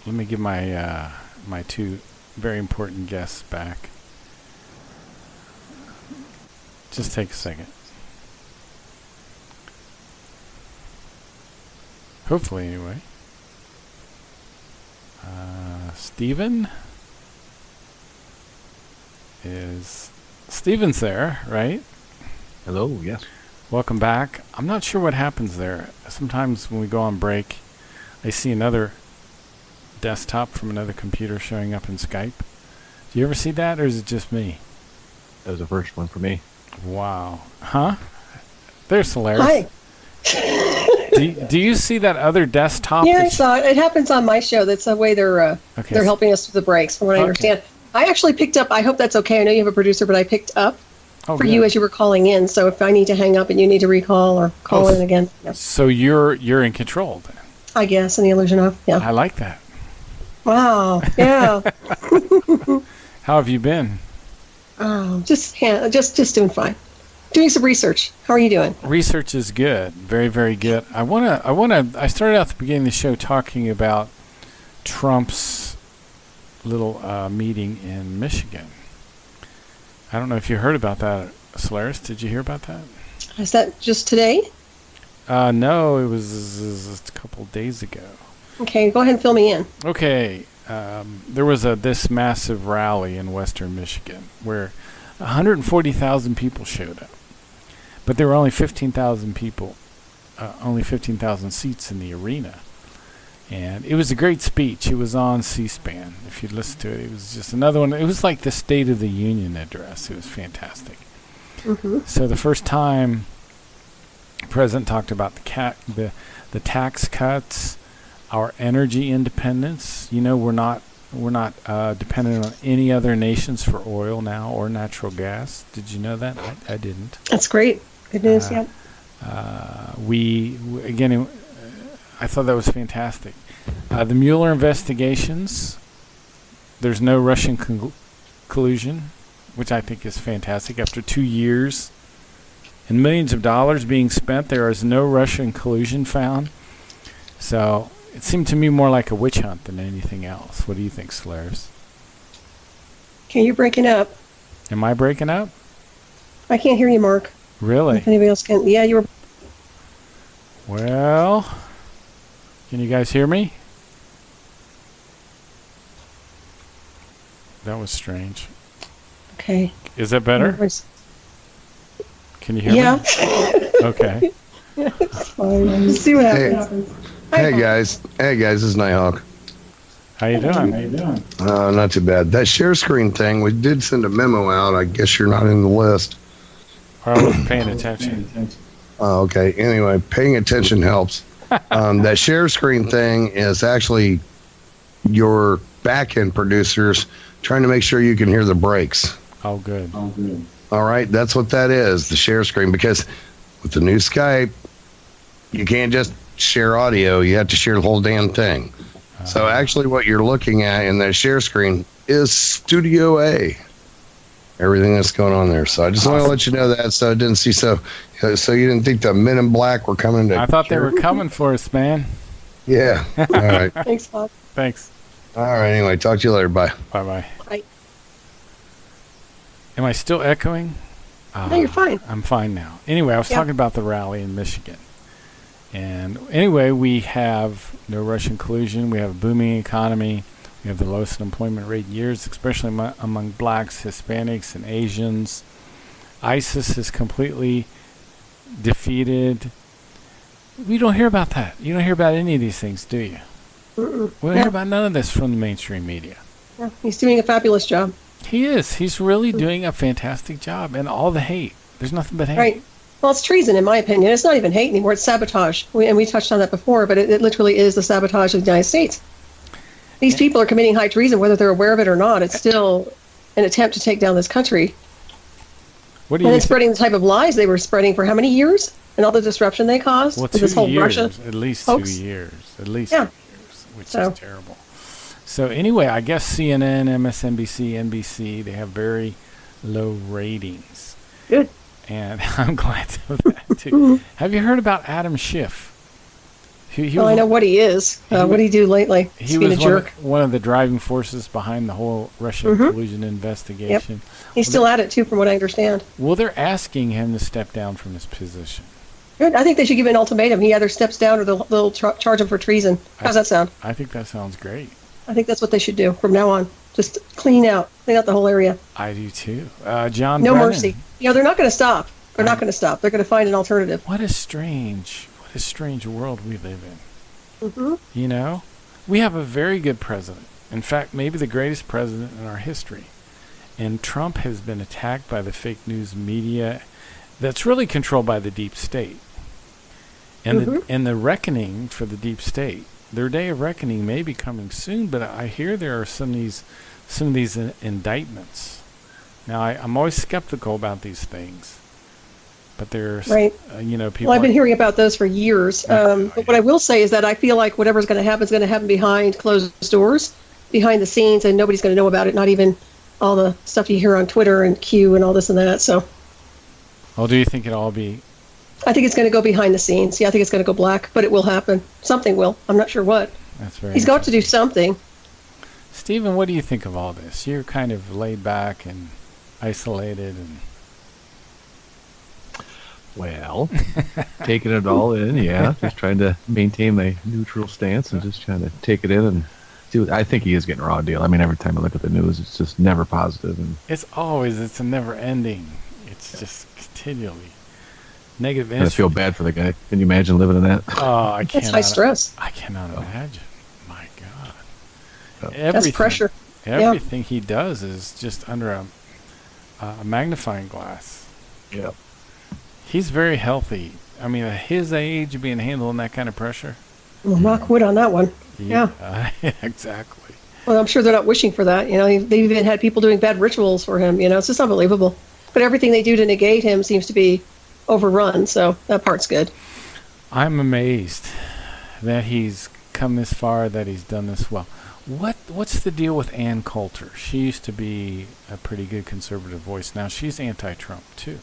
Let me give my my two very important guests back. Just take a second. Hopefully, anyway. Steven's there, right? Hello, yes. Welcome back. I'm not sure what happens there. Sometimes when we go on break, I see another desktop from another computer showing up in Skype. Do you ever see that, or is it just me? That was the first one for me. Wow. Huh? There's Solaris. Hi. Do you see that other desktop? Yeah, I saw it. It happens on my show. That's the way they're helping us with the breaks, from what I understand. I actually picked up. I hope that's okay. I know you have a producer, but I picked up for you as you were calling in. So if I need to hang up and you need to recall or call in again. Yep. So you're in control then? I guess, in the illusion of. Yeah. I like that. Wow. Yeah. How have you been? Just doing fine. Doing some research. How are you doing? Research is good. Very, very good. I started out at the beginning of the show talking about Trump's little meeting in Michigan. I don't know if you heard about that, Solaris. Did you hear about that? Is that just today? No, it was a couple days ago. Okay, go ahead and fill me in. Okay. There was this massive rally in western Michigan where 140,000 people showed up. But there were only 15,000 people, only 15,000 seats in the arena. And it was a great speech. It was on C-SPAN. If you'd listen to it, it was just another one. It was like the State of the Union address. It was fantastic. Mm-hmm. So the first time the president talked about the tax cuts, our energy independence. You know, we're not dependent on any other nations for oil now or natural gas. Did you know that? I didn't. That's great. Good news. Yeah. I thought that was fantastic. The Mueller investigations. There's no Russian collusion, which I think is fantastic. After 2 years and millions of dollars being spent, there is no Russian collusion found. So it seemed to me more like a witch hunt than anything else. What do you think, Solaris? Okay, you're breaking up. Am I breaking up? I can't hear you, Mark. Really? If anybody else can. Yeah, you were. Well, can you guys hear me? That was strange. Okay. Is that better? Can you hear me? Okay. It's fine. Let's see what happens. Hey guys, this is Nighthawk. How you doing? Not too bad. That share screen thing, we did send a memo out. I guess you're not in the list. I wasn't paying attention. Okay. Anyway, paying attention helps. That share screen thing is actually your back-end producers trying to make sure you can hear the breaks. Oh, good. All right, that's what that is, the share screen. Because with the new Skype, you can't just share audio. You have to share the whole damn thing. So actually what you're looking at in that share screen is Studio A. Everything that's going on there. So I just want to let you know that so I didn't see so you didn't think the Men in Black were coming to. I thought they were coming for us, man. Yeah. All right. Thanks, Bob. Thanks. All right. Anyway, talk to you later. Bye. Bye. Bye. Am I still echoing? No, you're fine. I'm fine now. Anyway, I was talking about the rally in Michigan. And anyway, we have no Russian collusion. We have a booming economy. We have the lowest unemployment rate in years, especially among blacks, Hispanics, and Asians. ISIS is completely defeated. We don't hear about that. You don't hear about any of these things, do you? Mm-mm. We don't hear about none of this from the mainstream media. Yeah, he's doing a fabulous job. He is. He's really doing a fantastic job. And all the hate. There's nothing but hate. Right. Well, it's treason, in my opinion. It's not even hate anymore. It's sabotage. We touched on that before, but it literally is the sabotage of the United States. These people are committing high treason, whether they're aware of it or not. It's still an attempt to take down this country. What do you spreading the type of lies they were spreading for how many years? And all the disruption they caused? Well, with this whole Russia at least hoax? 2 years. At least 2 years, which is terrible. So anyway, I guess CNN, MSNBC, NBC, they have very low ratings. Good. And I'm glad to know that, too. Have you heard about Adam Schiff? I know what he is. What did he do lately? He was one of the driving forces behind the whole Russian collusion investigation. Yep. He's still at it, too, from what I understand. Well, they're asking him to step down from his position. Good. I think they should give him an ultimatum. He either steps down or they'll charge him for treason. How's that sound? I think that sounds great. I think that's what they should do from now on. Just clean out the whole area. I do, too. John No Brennan. mercy. They're not going to stop. They're not going to stop. They're going to find an alternative. What a strange world we live in. Mm-hmm. You know, we have a very good president. In fact, maybe the greatest president in our history. And Trump has been attacked by the fake news media that's really controlled by the deep state. And the reckoning for the deep state, their day of reckoning may be coming soon, but I hear there are some of these indictments. Now, I'm always skeptical about these things. But there's, people. Well, I've been hearing about those for years. But what I will say is that I feel like whatever's going to happen is going to happen behind closed doors, behind the scenes, and nobody's going to know about it. Not even all the stuff you hear on Twitter and Q and all this and that. So. Well, do you think it'll all be? I think it's going to go behind the scenes. Yeah, I think it's going to go black, but it will happen. Something will. I'm not sure what. That's very. He's got to do something. Stephen, what do you think of all this? You're kind of laid back and isolated and. Well, taking it all in, yeah. Just trying to maintain my neutral stance and just trying to take it in and see what I think he is getting a raw deal. I mean, every time I look at the news, it's just never positive. And it's a never ending. It's just continually negative. I feel bad for the guy. Can you imagine living in that? Oh, I can't. It's high stress. I cannot imagine. My God. That's pressure. Everything he does is just under a magnifying glass. Yeah. He's very healthy. I mean, at his age, being handling that kind of pressure. Well, knock wood on that one. Yeah. Exactly. Well, I'm sure they're not wishing for that. They've even had people doing bad rituals for him. It's just unbelievable. But everything they do to negate him seems to be overrun. So that part's good. I'm amazed that he's come this far, that he's done this well. What's the deal with Ann Coulter? She used to be a pretty good conservative voice. Now she's anti-Trump, too.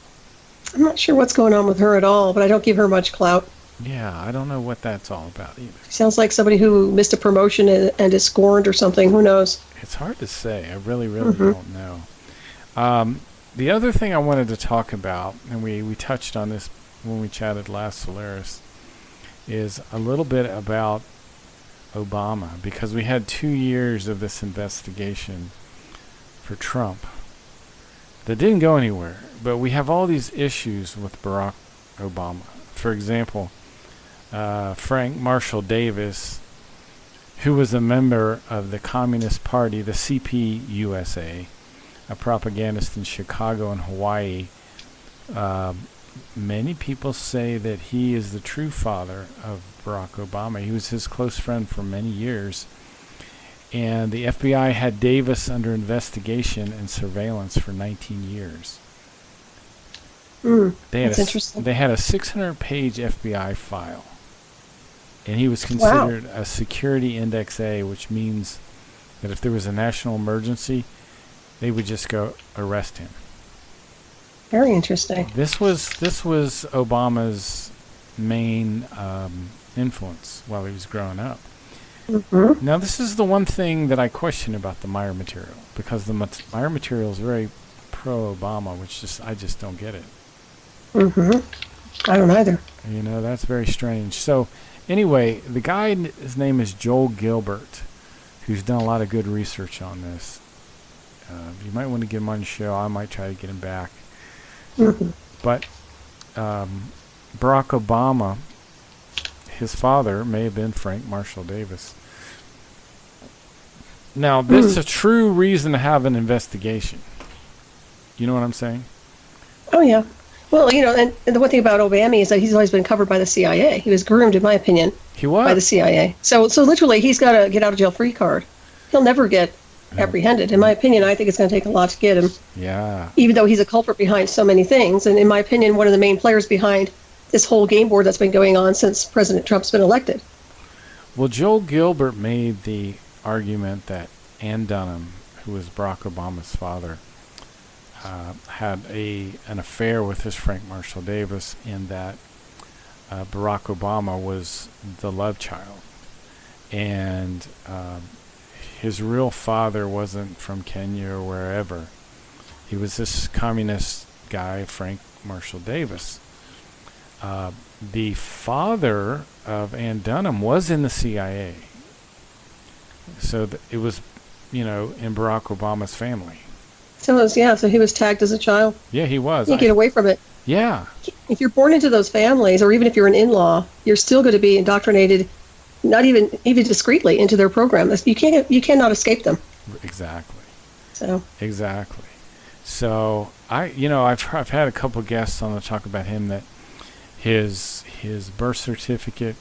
I'm not sure what's going on with her at all, but I don't give her much clout. Yeah, I don't know what that's all about either. She sounds like somebody who missed a promotion and is scorned or something. Who knows? It's hard to say. I really don't know. The other thing I wanted to talk about, and we touched on this when we chatted last, Solaris, is a little bit about Obama, because we had 2 years of this investigation for Trump that didn't go anywhere. But we have all these issues with Barack Obama. For example, Frank Marshall Davis, who was a member of the Communist Party, the CPUSA, a propagandist in Chicago and Hawaii. Many people say that he is the true father of Barack Obama. He was his close friend for many years. And the FBI had Davis under investigation and surveillance for 19 years. That's interesting. They had a 600-page FBI file. And he was considered a security index A, which means that if there was a national emergency, they would just go arrest him. Very interesting. This was Obama's main influence while he was growing up. Mm-hmm. Now, this is the one thing that I question about the Meyer material, because the Meyer material is very pro-Obama, which I just don't get it. I don't either. That's very strange. So, anyway, the guy, his name is Joel Gilbert, who's done a lot of good research on this. You might want to get him on the show. I might try to get him back. But Barack Obama, his father may have been Frank Marshall Davis. Now, this is a true reason to have an investigation. You know what I'm saying? Oh, yeah. Well, and the one thing about Obama is that he's always been covered by the CIA. He was groomed, in my opinion, by the CIA. So literally, he's got a get-out-of-jail-free card. He'll never get apprehended. In my opinion, I think it's going to take a lot to get him. Yeah. Even though he's a culprit behind so many things. And in my opinion, one of the main players behind this whole game board that's been going on since President Trump's been elected. Well, Joel Gilbert made the argument that Ann Dunham, who was Barack Obama's father, had an affair with his Frank Marshall Davis, and that Barack Obama was the love child. And his real father wasn't from Kenya or wherever. He was this communist guy, Frank Marshall Davis. The father of Ann Dunham was in the CIA. So it was, in Barack Obama's family. So he was tagged as a child. Yeah, he was. You can't get away from it. Yeah. If you're born into those families, or even if you're an in-law, you're still going to be indoctrinated, not even discreetly, into their program. You cannot escape them. Exactly. Exactly. So I've had a couple guests on to talk about him, that his birth certificate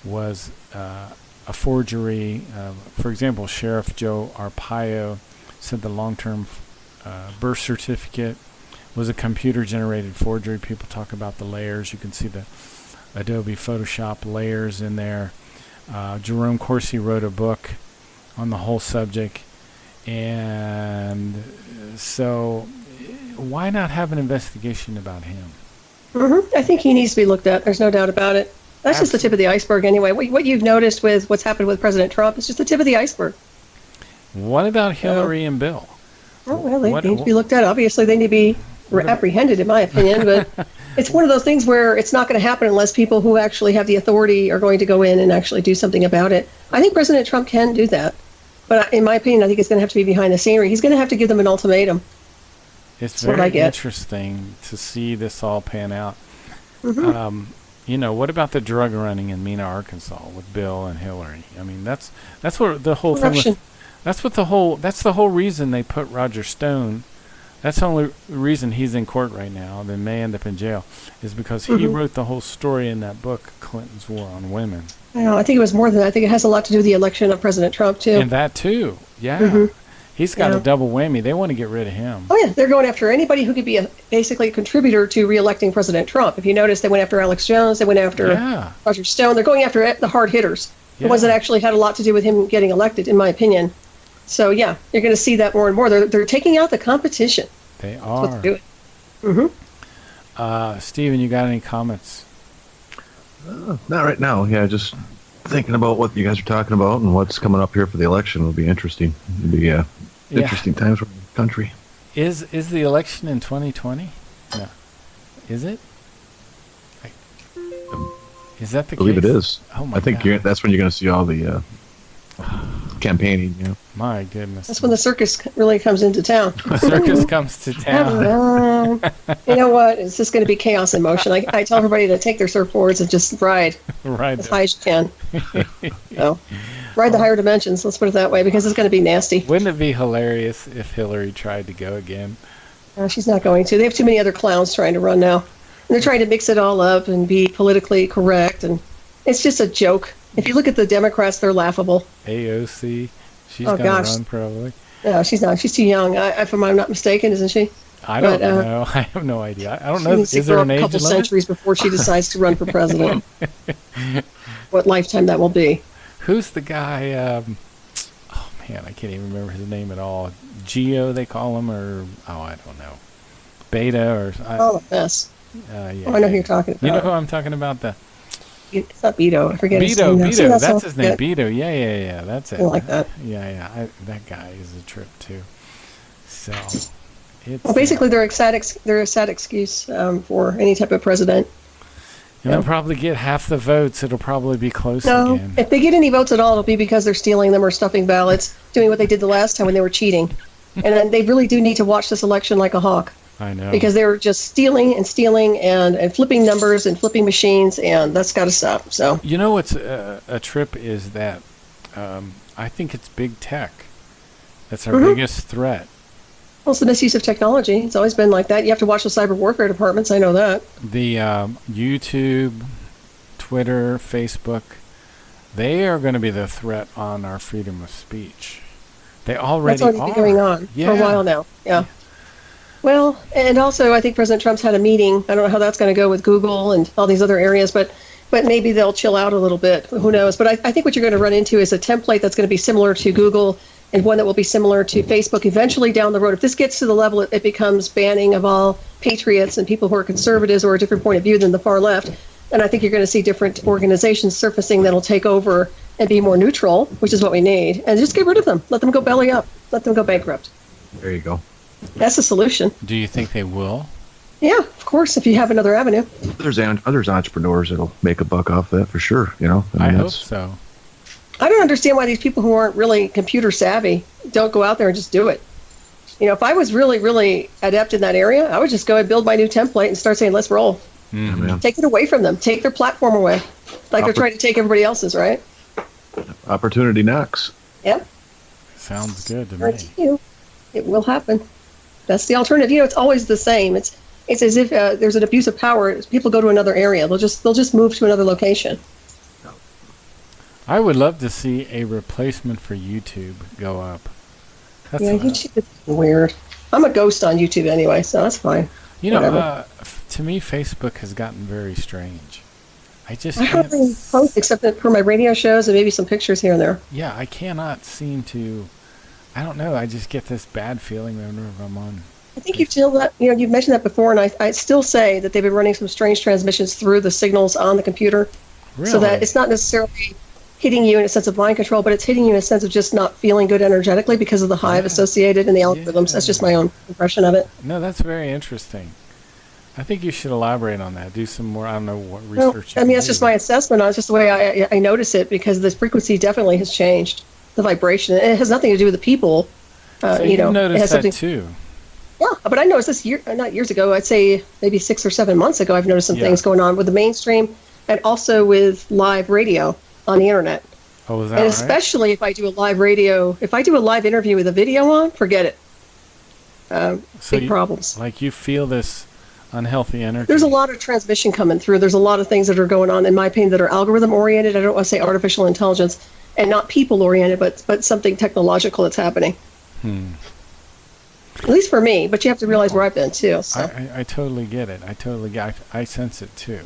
was a forgery. For example, Sheriff Joe Arpaio said the long-term birth certificate was a computer-generated forgery. People talk about the layers. You can see the Adobe Photoshop layers in there. Jerome Corsi wrote a book on the whole subject. And so why not have an investigation about him? I think he needs to be looked at. There's no doubt about it. That's just the tip of the iceberg anyway. What you've noticed with what's happened with President Trump is just the tip of the iceberg. What about Hillary and Bill? Oh, well, they need to be looked at. Obviously, they need to be apprehended, in my opinion. But it's one of those things where it's not going to happen unless people who actually have the authority are going to go in and actually do something about it. I think President Trump can do that. But in my opinion, I think it's going to have to be behind the scenery. He's going to have to give them an ultimatum. It's very interesting to see this all pan out. What about the drug running in Mena, Arkansas, with Bill and Hillary? I mean, that's what the whole Corruption. thing. That's the whole reason they put Roger Stone. That's the only reason he's in court right now. They may end up in jail, is because he wrote the whole story in that book, Clinton's War on Women. I think it was more than that. I think it has a lot to do with the election of President Trump, too. And that, too. Yeah. He's got a double whammy. They want to get rid of him. Oh, yeah. They're going after anybody who could be basically a contributor to re-electing President Trump. If you notice, they went after Alex Jones. They went after Roger Stone. They're going after the hard hitters, the ones that actually had a lot to do with him getting elected, in my opinion. So, you're going to see that more and more. They're taking out the competition. They are. That's what they're doing. Steven, you got any comments? Not right now. Yeah, just thinking about what you guys are talking about and what's coming up here for the election will be interesting. It'll be interesting times for the country. Is the election in 2020? No. Is it? Is that the case? I believe it is. Oh my I think God. that's when you're going to see all the campaigning. My goodness. That's when the circus really comes into town. The circus comes to town. You know what? It's just going to be chaos in motion. I tell everybody to take their surfboards and just ride as high as you can. So, ride the higher dimensions, let's put it that way, because it's going to be nasty. Wouldn't it be hilarious if Hillary tried to go again? No, she's not going to. They have too many other clowns trying to run now. And they're trying to mix it all up and be politically correct, and it's just a joke. If you look at the Democrats, they're laughable. AOC, she's going to run probably. No, she's not. She's too young, if I'm not mistaken, isn't she? I don't know. I have no idea. I don't know. Is there an age limit? A couple centuries before she decides to run for president. What lifetime that will be. Who's the guy? Oh man, I can't even remember his name at all. Geo, they call him, or I don't know. Beta, or a mess. Yeah. I know who you're talking about. You know who I'm talking about? It's not Beto. I forget his name. Beto. That's his name. Beto. Yeah. That's it. Something like that. Yeah. That guy is a trip too. So, basically, they're a sad excuse for any type of president. And they'll probably get half the votes. It'll probably be close again. If they get any votes at all, it'll be because they're stealing them or stuffing ballots, doing what they did the last time when they were cheating. And then they really do need to watch this election like a hawk. I know. Because they were just stealing and flipping numbers and flipping machines, and that's got to stop. So you know what's a trip is that I think it's big tech. That's our biggest threat. Well, it's the misuse of technology. It's always been like that. You have to watch the cyber warfare departments. I know that. The YouTube, Twitter, Facebook, they are going to be the threat on our freedom of speech. They already That's already been going on for a while now. Yeah. Well, and also I think President Trump's had a meeting. I don't know how that's going to go with Google and all these other areas, but maybe they'll chill out a little bit. Who knows? But I think what you're going to run into is a template that's going to be similar to Google and one that will be similar to Facebook eventually down the road. If this gets to the level it becomes banning of all patriots and people who are conservatives or a different point of view than the far left, And I think you're going to see different organizations surfacing that'll take over and be more neutral, which is what we need. And just get rid of them. Let them go belly up. Let them go bankrupt. There you go. That's the solution. Do you think they will? Yeah, of course, if you have another avenue. There's entrepreneurs that'll make a buck off that for sure, you know? I hope so. I don't understand why these people who aren't really computer savvy don't go out there and just do it. You know, if I was really, really adept in that area, I would just go and build my new template and start saying, let's roll. Mm-hmm. Take it away from them. Take their platform away. Like they're trying to take everybody else's, right? Opportunity knocks. Yep. Sounds good to me. You, it will happen. That's the alternative. You know, it's always the same. It's as if there's an abuse of power. People go to another area. They'll just move to another location. I would love to see a replacement for YouTube go up. That's YouTube is weird. I'm a ghost on YouTube anyway, so that's fine. You know, to me, Facebook has gotten very strange. I can't post except for my radio shows and maybe some pictures here and there. Yeah, I cannot seem to. I don't know. I just get this bad feeling whenever I'm on. I think you've mentioned that before, and I still say that they've been running some strange transmissions through the signals on the computer, so that it's not necessarily hitting you in a sense of mind control, but it's hitting you in a sense of just not feeling good energetically because of the hive associated in the algorithms. That's just my own impression of it. No, that's very interesting. I think you should elaborate on that. Do some more, I don't know what research. I mean, that's just my assessment on it. It's just the way I notice it, because the frequency definitely has changed, the vibration. It has nothing to do with the people. So you noticed that too. Yeah, but I noticed this not years ago. I'd say maybe 6 or 7 months ago. I've noticed some things going on with the mainstream and also with live radio on the internet. Oh, is that and especially if I do a live radio, if I do a live interview with a video on, forget it. Big problems. Like you feel this unhealthy energy. There's a lot of transmission coming through. There's a lot of things that are going on, in my opinion, that are algorithm oriented. I don't want to say artificial intelligence, and not people oriented, but something technological that's happening. At least for me, but you have to realize where I've been too. So. I totally get it. I sense it too.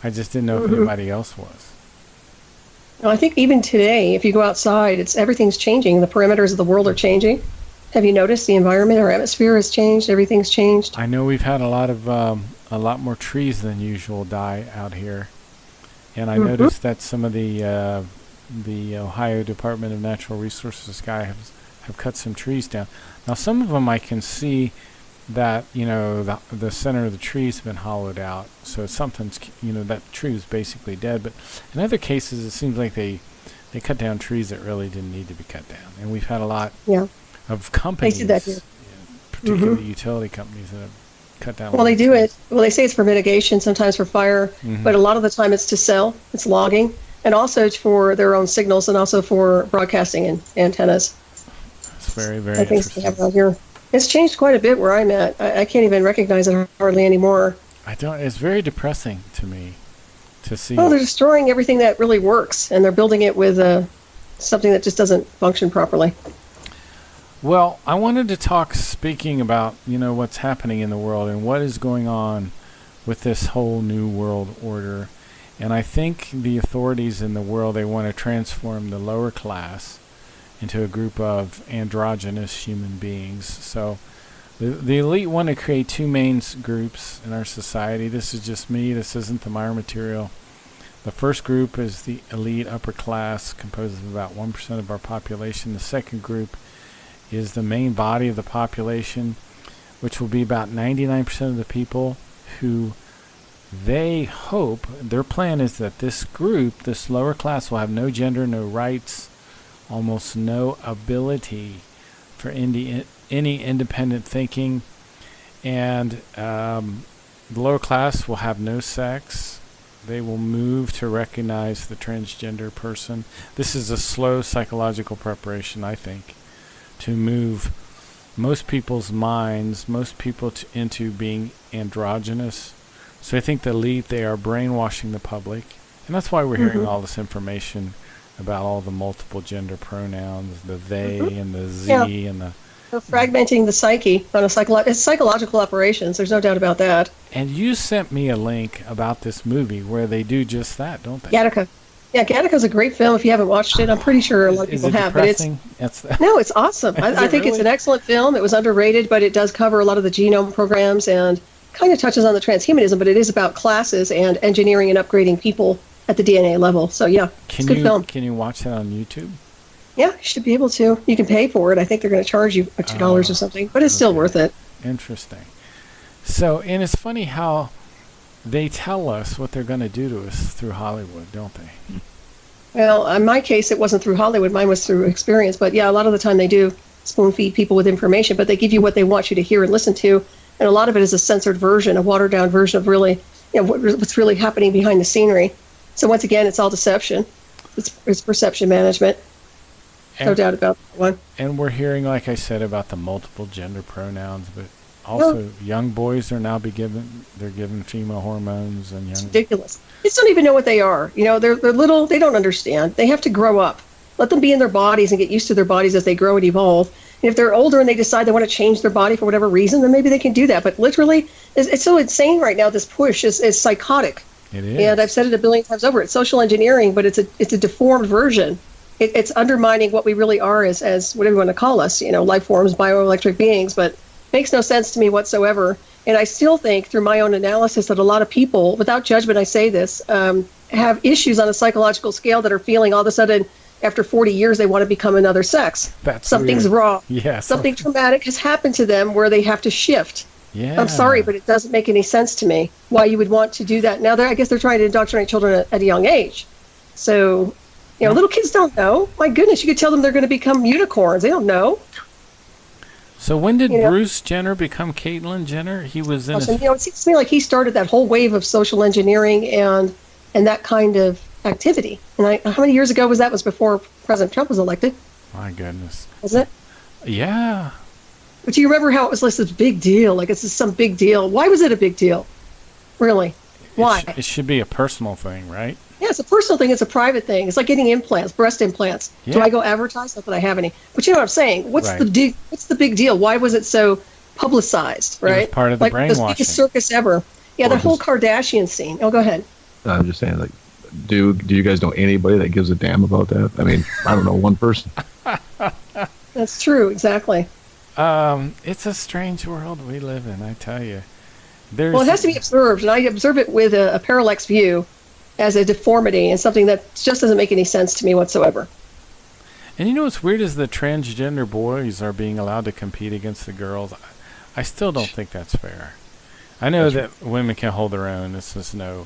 I just didn't know if anybody else was. No, I think even today, if you go outside, everything's changing. The perimeters of the world are changing. Have you noticed the environment? Our atmosphere has changed. Everything's changed. I know we've had a lot more trees than usual die out here, and I noticed that some of the Ohio Department of Natural Resources guys have cut some trees down. Now, some of them I can see that the center of the tree's been hollowed out, so something's that tree is basically dead. But in other cases, it seems like they cut down trees that really didn't need to be cut down, and we've had a lot of companies, particularly utility companies, that have cut down. Well, they do it. Well, they say it's for mitigation, sometimes for fire, but a lot of the time it's to sell. It's logging, and also for their own signals, and also for broadcasting and antennas. It's very, very interesting. They have out here. It's changed quite a bit where I'm at. I can't even recognize it hardly anymore. It's very depressing to me to see. Well, they're destroying everything that really works, and they're building it with something that just doesn't function properly. Well, I wanted to talk, speaking about, what's happening in the world and what is going on with this whole new world order. And I think the authorities in the world, they want to transform the lower class into a group of androgynous human beings. So the elite want to create two main groups in our society. This is just me. This isn't the Meyer material. The first group is the elite upper class, composed of about 1% of our population. The second group is the main body of the population, which will be about 99% of the people who they hope, their plan is that this group, this lower class, will have no gender, no rights, almost no ability for any independent thinking, and the lower class will have no sex. They will move to recognize the transgender person. This is a slow psychological preparation, I think, to move most people's minds, most people into being androgynous. So I think the elite, they are brainwashing the public, and that's why we're hearing all this information about all the multiple gender pronouns, the they and the z and the... They're fragmenting the psyche on it's psychological operations. There's no doubt about that. And you sent me a link about this movie where they do just that, don't they? Gattaca. Yeah, Gattaca's a great film. If you haven't watched it, I'm pretty sure a lot of people have. Depressing? But no, it's awesome. I think it's an excellent film. It was underrated, but it does cover a lot of the genome programs and kind of touches on the transhumanism, but it is about classes and engineering and upgrading people at the DNA level. So yeah, it's a good film. Can you watch that on YouTube? Yeah, you should be able to. You can pay for it. I think they're going to charge you $2 or something, but it's still worth it. Interesting. So, and it's funny how they tell us what they're going to do to us through Hollywood, don't they? Well, in my case, it wasn't through Hollywood. Mine was through experience. But yeah, a lot of the time they do spoon feed people with information, but they give you what they want you to hear and listen to. And a lot of it is a censored version, a watered down version of really, what's really happening behind the scenery. So once again, it's all deception. It's perception management. No doubt about that one. And we're hearing, like I said, about the multiple gender pronouns, but also young boys are now given female hormones and It's ridiculous. Kids don't even know what they are. They're little. They don't understand. They have to grow up. Let them be in their bodies and get used to their bodies as they grow and evolve. And if they're older and they decide they want to change their body for whatever reason, then maybe they can do that. But literally, it's so insane right now. This push is psychotic. It is. And I've said it a billion times over. It's social engineering, but it's a deformed version. It's undermining what we really are as whatever you want to call us, life forms, bioelectric beings, but makes no sense to me whatsoever. And I still think through my own analysis that a lot of people, without judgment, I say this, have issues on a psychological scale that are feeling all of a sudden after 40 years they want to become another sex. Something's weird. Wrong. Yeah, something traumatic has happened to them where they have to shift. Yeah. I'm sorry, but it doesn't make any sense to me why you would want to do that. Now, I guess they're trying to indoctrinate children at a young age. So, little kids don't know. My goodness, you could tell them they're going to become unicorns. They don't know. So when did Bruce Jenner become Caitlyn Jenner? He was in it seems to me like he started that whole wave of social engineering and that kind of activity. And how many years ago was that? It was before President Trump was elected. My goodness. Wasn't it? Yeah. But do you remember how it was like this big deal? Like it's just some big deal. Why was it a big deal? Really? Why? It should be a personal thing, right? Yeah, it's a personal thing. It's a private thing. It's like getting implants, breast implants. Yeah. Do I go advertise? Not that I have any. But you know what I'm saying? What's the big deal? Why was it so publicized, right? It was part of the brainwashing. The biggest circus ever. Yeah, the whole Kardashian scene. Oh, go ahead. I'm just saying, like, do you guys know anybody that gives a damn about that? I mean, I don't know one person. That's true, exactly. It's a strange world we live in, I tell you. Well, it has to be observed, and I observe it with a parallax view as a deformity and something that just doesn't make any sense to me whatsoever. And what's weird is the transgender boys are being allowed to compete against the girls. I still don't think that's fair. I know that women can hold their own. This is no...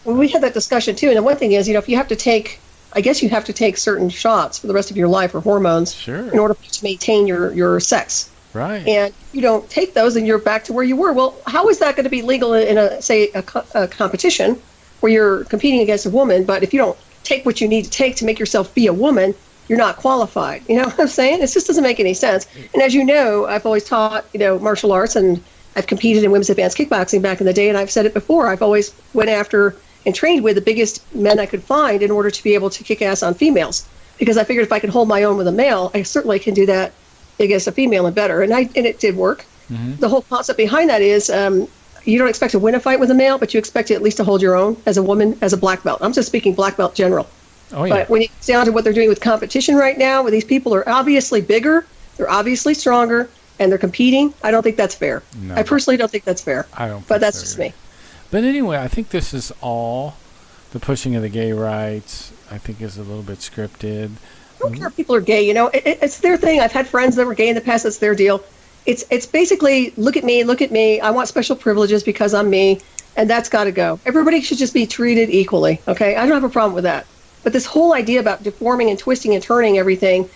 Well, we had that discussion too, and the one thing is, if you have to take... I guess you have to take certain shots for the rest of your life or hormones in order to maintain your sex. Right. And if you don't take those, then you're back to where you were. Well, how is that going to be legal in a competition where you're competing against a woman, but if you don't take what you need to take to make yourself be a woman, you're not qualified. You know what I'm saying? It just doesn't make any sense. And as you know, I've always taught, martial arts, and I've competed in women's advanced kickboxing back in the day, and I've said it before. I've always went after and trained with the biggest men I could find in order to be able to kick ass on females, because I figured if I could hold my own with a male, I certainly can do that against a female and better. And it did work. Mm-hmm. The whole concept behind that is you don't expect to win a fight with a male, but you expect at least to hold your own as a woman, as a black belt. I'm just speaking black belt general. Oh, yeah. But when you get down to what they're doing with competition right now, where these people are obviously bigger, they're obviously stronger, and they're competing, I don't think that's fair. No. I personally don't think that's fair. I don't. But that's just me. But anyway, I think this is all the pushing of the gay rights. I think is a little bit scripted. I don't care if people are gay. It's their thing. I've had friends that were gay in the past. That's their deal. It's basically look at me. I want special privileges because I'm me, and that's got to go. Everybody should just be treated equally. Okay, I don't have a problem with that. But this whole idea about deforming and twisting and turning everything,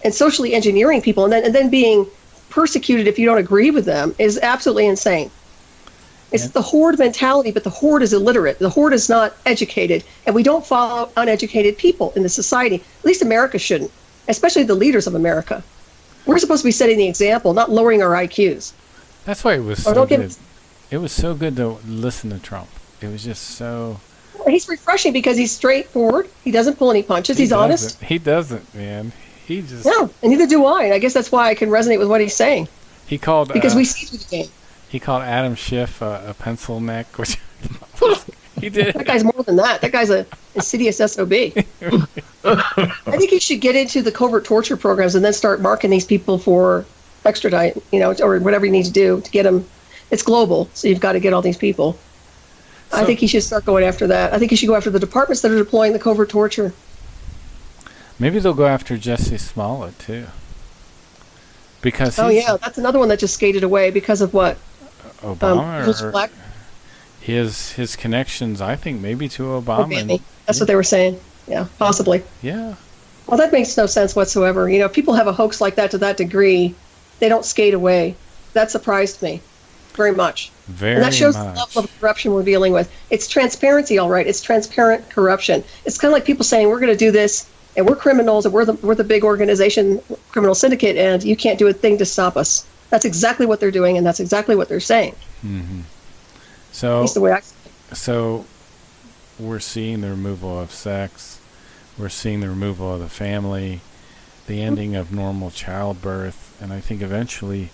and socially engineering people, and then being persecuted if you don't agree with them is absolutely insane. It's the horde mentality, but the horde is illiterate. The horde is not educated, and we don't follow uneducated people in the society. At least America shouldn't, especially the leaders of America. We're supposed to be setting the example, not lowering our IQs. That's why it was so good. It was so good to listen to Trump. It was just so... He's refreshing because he's straightforward. He doesn't pull any punches. He's honest. He doesn't, man. He just... No, and neither do I. And I guess that's why I can resonate with what he's saying. He called... Because we see through the game. He called Adam Schiff a pencil neck, which he did. That guy's more than that. That guy's a insidious SOB. I think he should get into the covert torture programs and then start marking these people for extradite, or whatever you need to do to get them It's global, so you've got to get all these people. So, I think he should start going after that. I think he should go after the departments that are deploying the covert torture. Maybe they'll go after Jesse Smollett, too. Because that's another one that just skated away because of what? Obama? His connections, I think, maybe to Obama. That's what they were saying. Yeah, possibly. Yeah. Well, that makes no sense whatsoever. You know, if people have a hoax like that to that degree, they don't skate away. That surprised me very much. And that shows the level of corruption we're dealing with. It's transparency, all right. It's transparent corruption. It's kind of like people saying, we're going to do this, and we're criminals, and we're the big organization, criminal syndicate, and you can't do a thing to stop us. That's exactly what they're doing, and that's exactly what they're saying. Mm-hmm. So we're seeing the removal of sex. We're seeing the removal of the family, the ending of normal childbirth, and I think eventually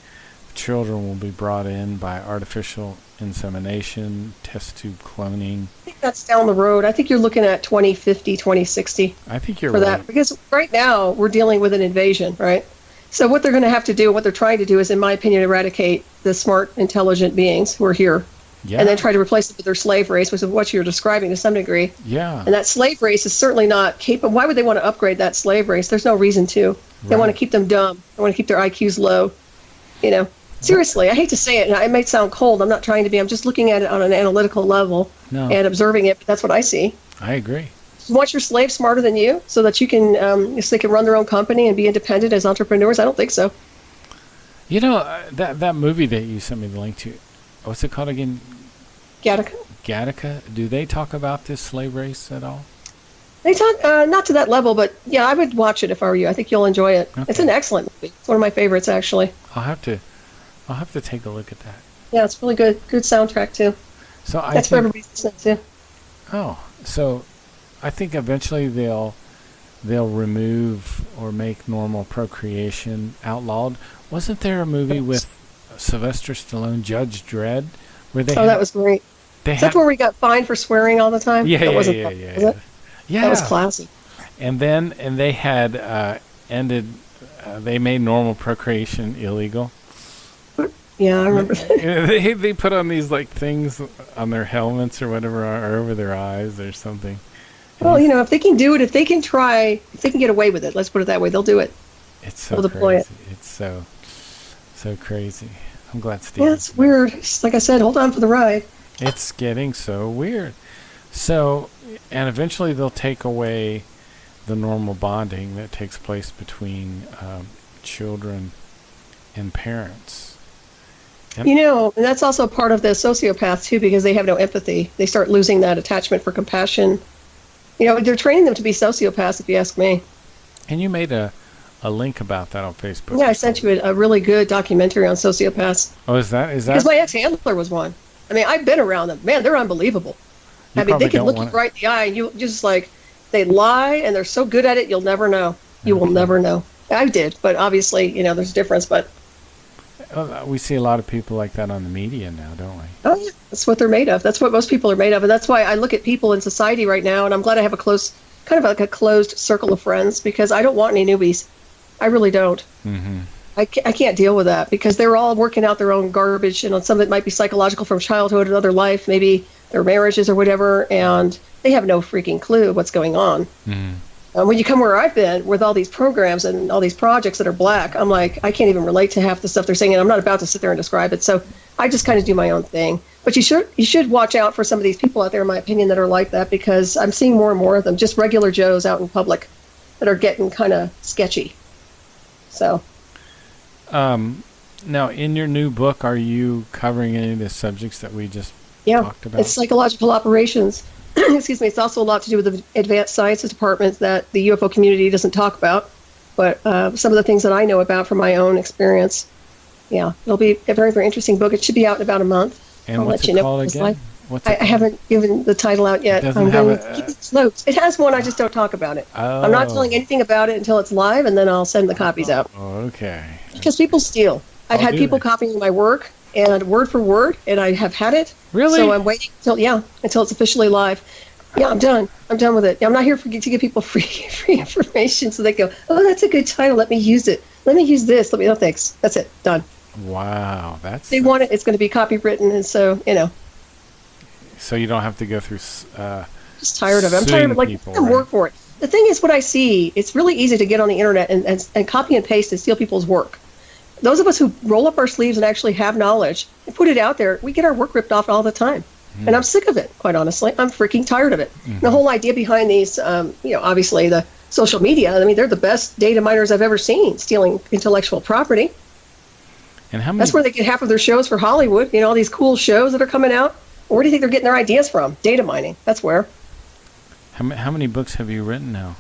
children will be brought in by artificial insemination, test tube cloning. I think that's down the road. I think you're looking at 2050, 2060. I think you're for right. That. Because right now we're dealing with an invasion, right? So what they're going to have to do, what they're trying to do is, in my opinion, eradicate the smart, intelligent beings who are here. Yeah. And then try to replace it with their slave race, which is what you're describing to some degree. Yeah. And that slave race is certainly not capable. Why would they want to upgrade that slave race? There's no reason to. They want to keep them dumb. They want to keep their IQs low. You know, seriously, I hate to say it, and it might sound cold. I'm not trying to be. I'm just looking at it on an analytical level and observing it. But that's what I see. I agree. You want your slaves smarter than you so that you can, so they can run their own company and be independent as entrepreneurs? I don't think so. You know, that movie that you sent me the link to, what's it called again? Gattaca. Do they talk about this slave race at all? They talk not to that level, but yeah, I would watch it if I were you. I think you'll enjoy it. Okay. It's an excellent movie. It's one of my favorites, actually. I'll have to take a look at that. Yeah, it's really good. Good soundtrack too. So that's for everybody's listening to. Oh, so I think eventually they'll remove or make normal procreation outlawed. Wasn't there a movie with Sylvester Stallone, Judge Dredd? That was great. Is that where we got fined for swearing all the time? Yeah, yeah. That was classy. And they had ended. They made normal procreation illegal. Yeah, I remember that. They put on these like things on their helmets or whatever, or over their eyes or something. Well, you know, if they can do it, if they can get away with it, let's put it that way, they'll do it. It's so they'll deploy crazy. It's so crazy. I'm glad Steve. Yeah, it's weird. It's like I said, hold on for the ride. It's getting so weird. So, and eventually they'll take away the normal bonding that takes place between children and parents. You know, and that's also part of the sociopath too, because they have no empathy. They start losing that attachment for compassion. You know, they're training them to be sociopaths, if you ask me. And you made a link about that on Facebook. Yeah, I sent you a really good documentary on sociopaths. Oh, is that? Because my ex-handler was one. I mean, I've been around them. Man, they're unbelievable. I mean, they can look you right in the eye, and you just like, they lie, and they're so good at it, you'll never know. You will never know. I did, but obviously, you know, there's a difference, but... we see a lot of people like that on the media now, don't we? Oh, yeah. That's what they're made of. That's what most people are made of, and that's why I look at people in society right now, and I'm glad I have a closed circle of friends, because I don't want any newbies. I really don't. Mm-hmm. I can't deal with that, because they're all working out their own garbage, and some of it might be psychological from childhood, another life, maybe their marriages or whatever, and they have no freaking clue what's going on. Mm-hmm. When you come where I've been with all these programs and all these projects that are black, I'm like, I can't even relate to half the stuff they're saying, and I'm not about to sit there and describe it. So I just kind of do my own thing. But you should watch out for some of these people out there, in my opinion, that are like that, because I'm seeing more and more of them, just regular Joes out in public that are getting kind of sketchy. So. Now, in your new book, are you covering any of the subjects that we just talked about? It's psychological operations. Excuse me. It's also a lot to do with the advanced sciences department that the UFO community doesn't talk about. But some of the things that I know about from my own experience. Yeah, it'll be a very, very interesting book. It should be out in about a month. And I'll let you know again? I haven't given the title out yet. I'm going to keep it notes. It has one, I just don't talk about it. Oh. I'm not telling anything about it until it's live, and then I'll send the copies out. Okay. Because people steal. I've had people copying my work, and word for word, and I have had it. Really? So I'm waiting until it's officially live. Yeah, I'm done. I'm done with it. I'm not here to give people free information so they go, oh, that's a good title. Let me use it. Let me use this. No, thanks. That's it. Done. Wow, they want it. It's going to be copywritten, and so So you don't have to go through. Just tired of it. I'm tired of it. Like, people, right? Work for it. The thing is, what I see, it's really easy to get on the internet and copy and paste and steal people's work. Those of us who roll up our sleeves and actually have knowledge and put it out there, we get our work ripped off all the time. And I'm sick of it, quite honestly. I'm freaking tired of it. The whole idea behind these, obviously the social media, I mean, they're the best data miners I've ever seen, stealing intellectual property. And how many? That's where they get half of their shows for Hollywood, all these cool shows that are coming out. Where do you think they're getting their ideas from? Data mining. That's where. How many books have you written now?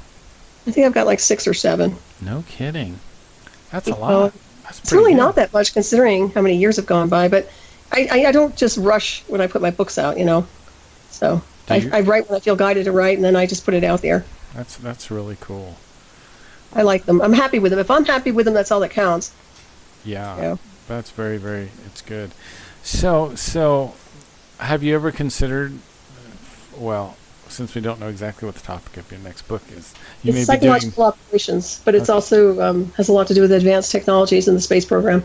I think I've got like 6 or 7. No kidding. That's a lot. It's really not that much considering how many years have gone by, but I don't just rush when I put my books out, So I write when I feel guided to write, and then I just put it out there. That's really cool. I like them. I'm happy with them. If I'm happy with them, that's all that counts. Yeah. That's very, very, it's good. So have you ever considered, since we don't know exactly what the topic of your next book is, it's psychological operations, but it's also has a lot to do with advanced technologies in the space program.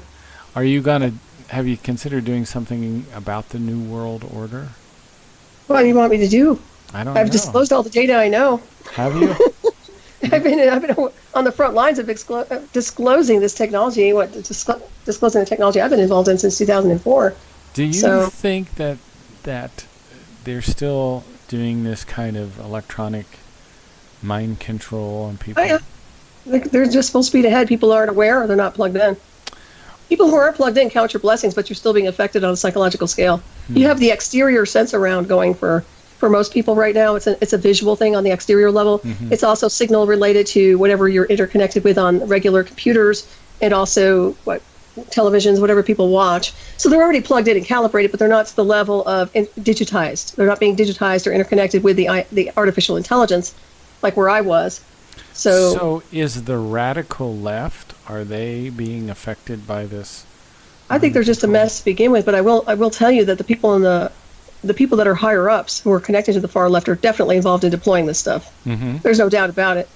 Have you considered doing something about the New World Order? What do you want me to do? I've disclosed all the data I know. Have you? I've been on the front lines of disclosing this technology. Disclosing the technology I've been involved in since 2004. Do you think that they're still doing this kind of electronic mind control on people? Oh, yeah. They're just full speed ahead. People aren't aware, or they're not plugged in. People who aren't plugged in count your blessings, but you're still being affected on a psychological scale. You have the exterior sense around going for most people right now. It's a visual thing on the exterior level. It's also signal related to whatever you're interconnected with on regular computers, and also televisions, whatever people watch. So they're already plugged in and calibrated, but they're not to the level of digitized. They're not being digitized or interconnected with the artificial intelligence, like where I was. So is the radical left, are they being affected by this? I think they're just a mess to begin with, but I will tell you that the people that are higher ups who are connected to the far left are definitely involved in deploying this stuff. There's no doubt about it.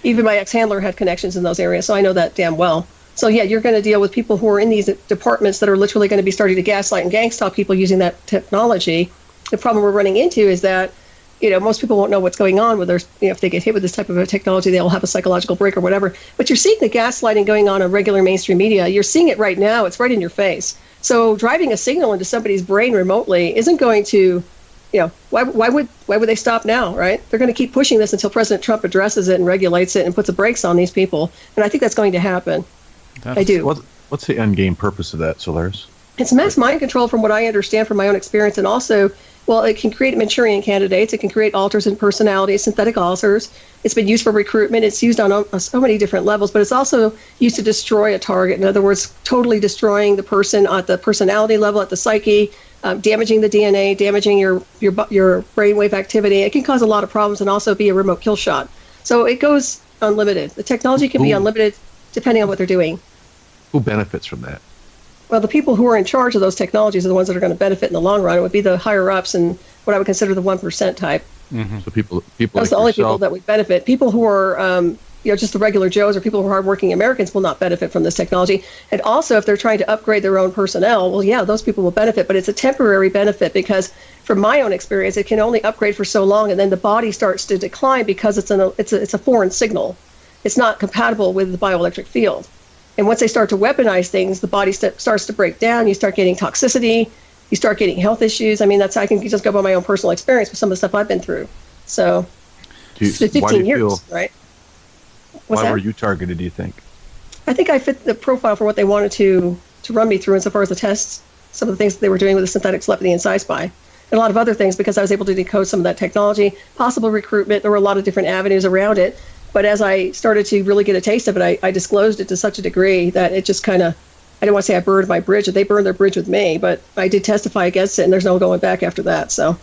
Even my ex-handler had connections in those areas, so I know that damn well. So yeah, you're going to deal with people who are in these departments that are literally going to be starting to gaslight and gangsta people using that technology. The problem we're running into is that, most people won't know what's going on with their, if they get hit with this type of a technology, they'll have a psychological break or whatever. But you're seeing the gaslighting going on regular mainstream media. You're seeing it right now. It's right in your face. So driving a signal into somebody's brain remotely isn't going to, why would they stop now, right? They're going to keep pushing this until President Trump addresses it and regulates it and puts the brakes on these people. And I think that's going to happen. I do. What's the end game purpose of that, Solaris? It's mass mind control from what I understand from my own experience, and also, it can create Manchurian candidates. It can create alters in personality, synthetic alters. It's been used for recruitment. It's used on so many different levels, but it's also used to destroy a target. In other words, totally destroying the person at the personality level, at the psyche, damaging the DNA, damaging your brainwave activity. It can cause a lot of problems and also be a remote kill shot. So it goes unlimited. The technology can be unlimited depending on what they're doing. Who benefits from that? Well, the people who are in charge of those technologies are the ones that are going to benefit in the long run. It would be the higher ups and what I would consider the 1% type. So people Those like are the only yourself, people that would benefit. People who are, just the regular Joes or people who are hardworking Americans will not benefit from this technology. And also, if they're trying to upgrade their own personnel, well, yeah, those people will benefit, but it's a temporary benefit because, from my own experience, it can only upgrade for so long, and then the body starts to decline because it's a foreign signal. It's not compatible with the bioelectric field. And once they start to weaponize things, the body starts to break down. You start getting toxicity. You start getting health issues. I mean, I can just go by my own personal experience with some of the stuff I've been through. So, it's been 15 years, right? Why were you targeted, do you think? I think I fit the profile for what they wanted to run me through insofar as the tests, some of the things that they were doing with the synthetic telepathy and SciSpy, and a lot of other things because I was able to decode some of that technology, possible recruitment. There were a lot of different avenues around it. But as I started to really get a taste of it, I disclosed it to such a degree that it just kind of, I don't want to say I burned my bridge, they burned their bridge with me, but I did testify against it, and there's no going back after that, so.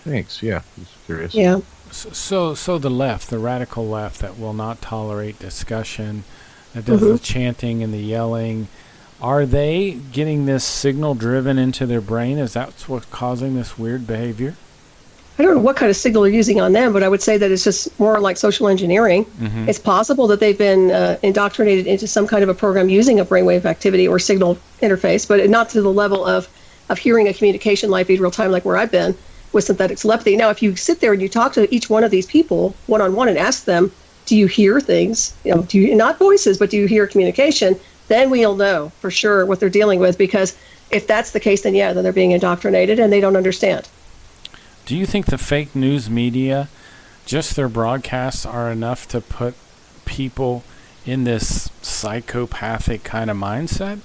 Thanks, yeah, just curious. Yeah. So the left, the radical left that will not tolerate discussion, that does the chanting and the yelling, are they getting this signal driven into their brain? Is that what's causing this weird behavior? I don't know what kind of signal they're using on them, but I would say that it's just more like social engineering. Mm-hmm. It's possible that they've been indoctrinated into some kind of a program using a brainwave activity or signal interface, but not to the level of hearing a communication live feed real time like where I've been with synthetic telepathy. Now, if you sit there and you talk to each one of these people one-on-one and ask them, do you hear things? Do you, not voices, but do you hear communication? Then we'll know for sure what they're dealing with, because if that's the case, then they're being indoctrinated and they don't understand. Do you think the fake news media, just their broadcasts, are enough to put people in this psychopathic kind of mindset?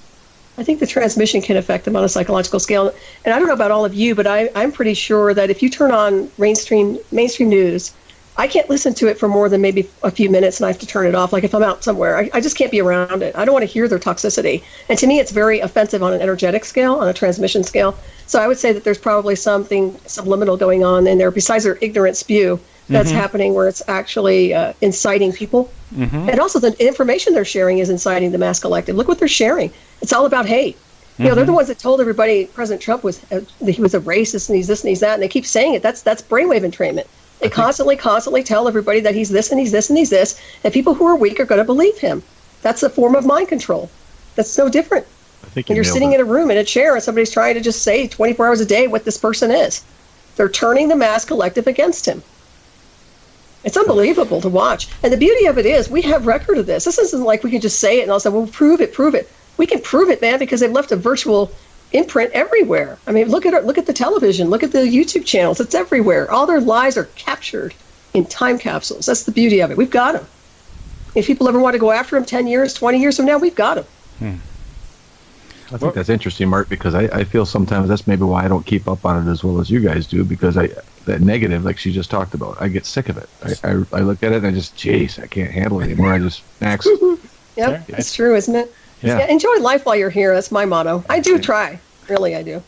I think the transmission can affect them on a psychological scale. And I don't know about all of you, but I'm pretty sure that if you turn on mainstream news, I can't listen to it for more than maybe a few minutes and I have to turn it off. Like if I'm out somewhere, I just can't be around it. I don't want to hear their toxicity. And to me, it's very offensive on an energetic scale, on a transmission scale. So I would say that there's probably something subliminal going on in there besides their ignorant spew that's happening, where it's actually inciting people. Mm-hmm. And also the information they're sharing is inciting the mass collective. Look what they're sharing. It's all about hate. They're the ones that told everybody President Trump was he was a racist and he's this and he's that, and they keep saying it. That's brainwave entrainment. They constantly tell everybody that he's this and he's this and he's this, and people who are weak are going to believe him. That's a form of mind control. That's no different. I think when you're sitting in a room in a chair and somebody's trying to just say 24 hours a day what this person is. They're turning the mass collective against him. It's unbelievable to watch. And the beauty of it is we have record of this. This isn't like we can just say it and all say, well, prove it. We can prove it, man, because they've left a virtual imprint everywhere. I mean, look at the television, look at the YouTube channels. It's everywhere. All their lies are captured in time capsules. That's the beauty of it. We've got them. If people ever want to go after them 10 years, 20 years from now, we've got them. I think that's interesting, Mark, because I feel sometimes that's maybe why I don't keep up on it as well as you guys do, because that negative, like she just talked about, I get sick of it. I look at it and I just, I can't handle it anymore. I just, next. Yep, it's true, isn't it? Yeah. Enjoy life while you're here. That's my motto. I do try. Really, I do.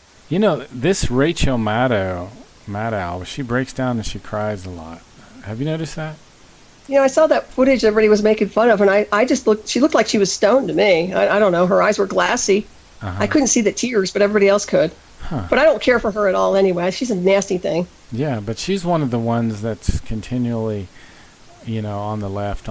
This Rachel Maddow, she breaks down and she cries a lot. Have you noticed that? I saw that footage everybody was making fun of, and I just she looked like she was stoned to me. I don't know. Her eyes were glassy. I couldn't see the tears, but everybody else could. Huh. But I don't care for her at all anyway. She's a nasty thing. Yeah, but she's one of the ones that's continually, on the left,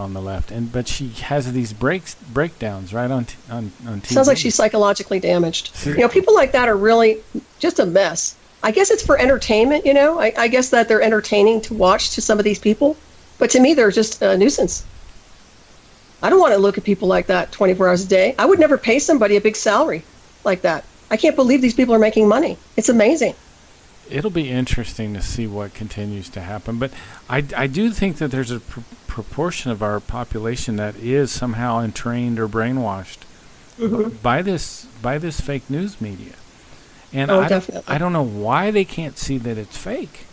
but she has these breakdowns right on TV. Sounds like she's psychologically damaged. People like that are really just a mess. I guess it's for entertainment. I guess that they're entertaining to watch to some of these people, but to me, they're just a nuisance. I don't want to look at people like that 24 hours a day. I would never pay somebody a big salary like that. I can't believe these people are making money. It's amazing. It'll be interesting to see what continues to happen. But I do think that there's a proportion of our population that is somehow entrained or brainwashed by this fake news media. And I don't know why they can't see that it's fake.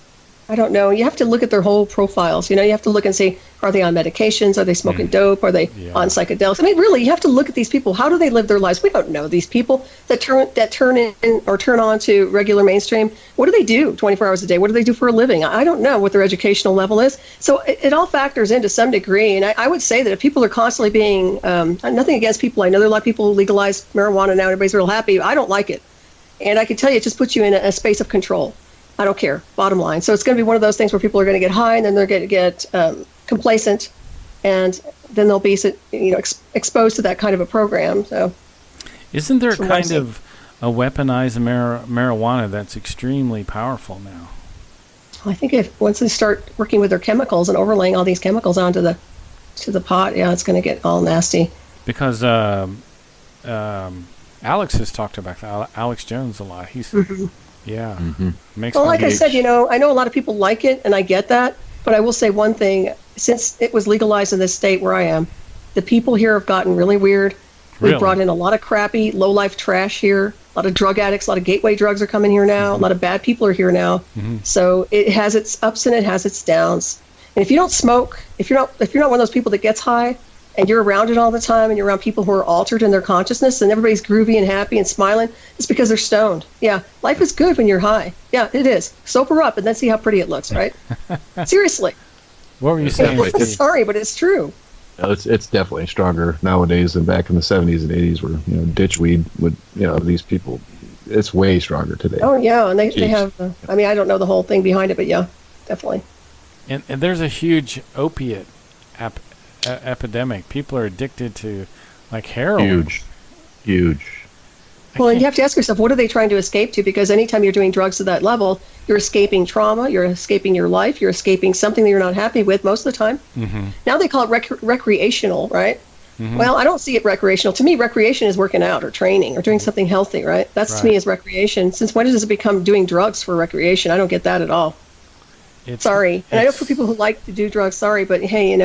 I don't know. You have to look at their whole profiles. You have to look and see, are they on medications? Are they smoking dope? Are they on psychedelics? I mean, really, you have to look at these people. How do they live their lives? We don't know these people that turn in or turn on to regular mainstream. What do they do 24 hours a day? What do they do for a living? I don't know what their educational level is. So it all factors in to some degree. And I would say that if people are constantly being, nothing against people. I know there are a lot of people who legalize marijuana now. Everybody's real happy. I don't like it. And I can tell you, it just puts you in a space of control. I don't care, bottom line. So it's going to be one of those things where people are going to get high and then they're going to get complacent, and then they'll be exposed to that kind of a program. So, isn't there kind of a weaponized marijuana that's extremely powerful now? I think once they start working with their chemicals and overlaying all these chemicals onto the pot, it's going to get all nasty. Because Alex has talked about that. Alex Jones a lot. He's Makes well, like I said, I know a lot of people like it, and I get that. But I will say one thing: since it was legalized in this state where I am, the people here have gotten really weird. Really? We've brought in a lot of crappy, low-life trash here. A lot of drug addicts, a lot of gateway drugs are coming here now. A lot of bad people are here now. So it has its ups and it has its downs. And if you don't smoke, if you're not one of those people that gets high, and you're around it all the time, and you're around people who are altered in their consciousness, and everybody's groovy and happy and smiling, it's because they're stoned. Yeah, life is good when you're high. Yeah, it is. Sober up and then see how pretty it looks, right? Seriously. What were you saying? Sorry, but it's true. It's definitely stronger nowadays than back in the 70s and 80s where, ditchweed would, these people, it's way stronger today. Oh, yeah, and they have, I don't know the whole thing behind it, but yeah. definitely. And there's a huge opiate epidemic. People are addicted to, like, heroin. Huge. Well, and you have to ask yourself, what are they trying to escape to? Because anytime you're doing drugs to that level, you're escaping trauma, you're escaping your life, you're escaping something that you're not happy with most of the time. Mm-hmm. Now they call it recreational, right? Mm-hmm. Well, I don't see it recreational. To me, recreation is working out or training or doing something healthy, right? That's to me is recreation. Since when does it become doing drugs for recreation? I don't get that at all. Sorry. And I know for people who like to do drugs, sorry, but hey,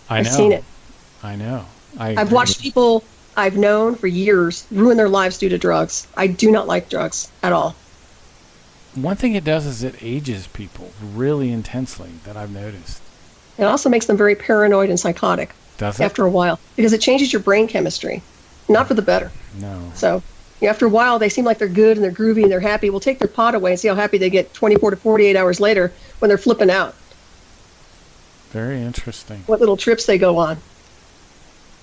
I've seen it. I know. I've watched people I've known for years ruin their lives due to drugs. I do not like drugs at all. One thing it does is it ages people really intensely, that I've noticed. It also makes them very paranoid and psychotic. Does it? After a while, because it changes your brain chemistry, not for the better. No. So after a while, they seem like they're good and they're groovy and they're happy. We'll take their pot away and see how happy they get 24 to 48 hours later when they're flipping out. Very interesting. What little trips they go on.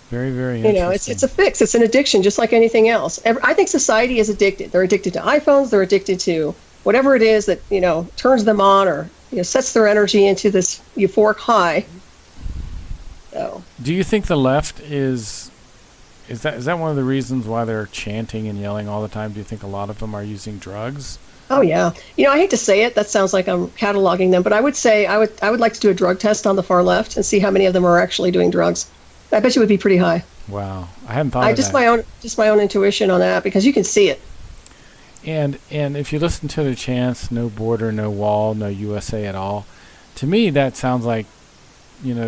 Very, very interesting. It's a fix. It's an addiction, just like anything else. I think society is addicted. They're addicted to iPhones. They're addicted to whatever it is that, turns them on or sets their energy into this euphoric high. So. Do you think the left is that one of the reasons why they're chanting and yelling all the time? Do you think a lot of them are using drugs? Oh yeah. I hate to say it. That sounds like I'm cataloging them, but I would say I would like to do a drug test on the far left and see how many of them are actually doing drugs. I bet you it would be pretty high. Wow, I hadn't thought of that. My own intuition on that, because you can see it. And if you listen to the chants, no border, no wall, no USA at all, to me that sounds like,